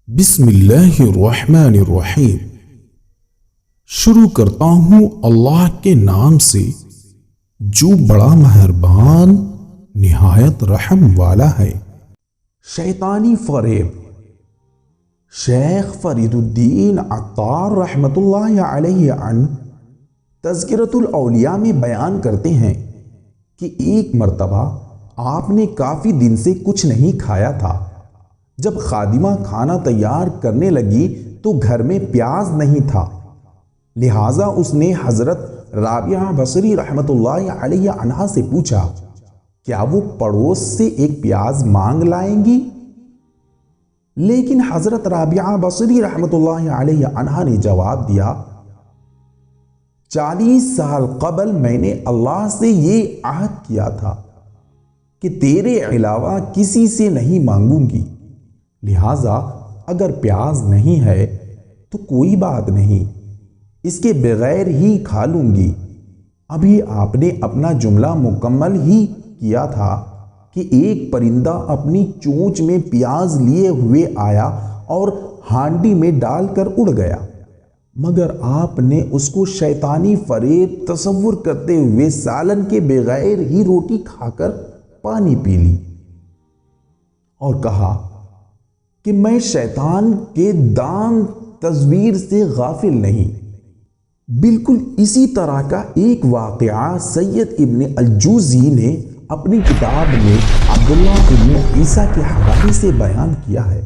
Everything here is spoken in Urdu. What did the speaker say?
بسم اللہ الرحمن الرحیم۔ شروع کرتا ہوں اللہ کے نام سے جو بڑا مہربان نہایت رحم والا ہے۔ شیطانی فریب۔ شیخ فرید الدین عطار رحمۃ اللہ علیہ عنہ تذکرۃ الاولیاء میں بیان کرتے ہیں کہ ایک مرتبہ آپ نے کافی دن سے کچھ نہیں کھایا تھا۔ جب خادمہ کھانا تیار کرنے لگی تو گھر میں پیاز نہیں تھا، لہٰذا اس نے حضرت رابعہ بصری رحمۃ اللہ علیہ عنہا سے پوچھا کیا وہ پڑوس سے ایک پیاز مانگ لائیں گی؟ لیکن حضرت رابعہ بصری رحمۃ اللہ علیہ عنہا نے جواب دیا 40 سال قبل میں نے اللہ سے یہ عہد کیا تھا کہ تیرے علاوہ کسی سے نہیں مانگوں گی، لہٰذا اگر پیاز نہیں ہے تو کوئی بات نہیں، اس کے بغیر ہی کھا لوں گی۔ ابھی آپ نے اپنا جملہ مکمل ہی کیا تھا کہ ایک پرندہ اپنی چونچ میں پیاز لیے ہوئے آیا اور ہانڈی میں ڈال کر اڑ گیا، مگر آپ نے اس کو شیطانی فریب تصور کرتے ہوئے سالن کے بغیر ہی روٹی کھا کر پانی پی لی اور کہا کہ میں شیطان کے دام تصویر سے غافل نہیں۔ بالکل اسی طرح کا ایک واقعہ سید ابن الجوزی نے اپنی کتاب میں عبداللہ ابن عیسیٰ کے حوالے سے بیان کیا ہے۔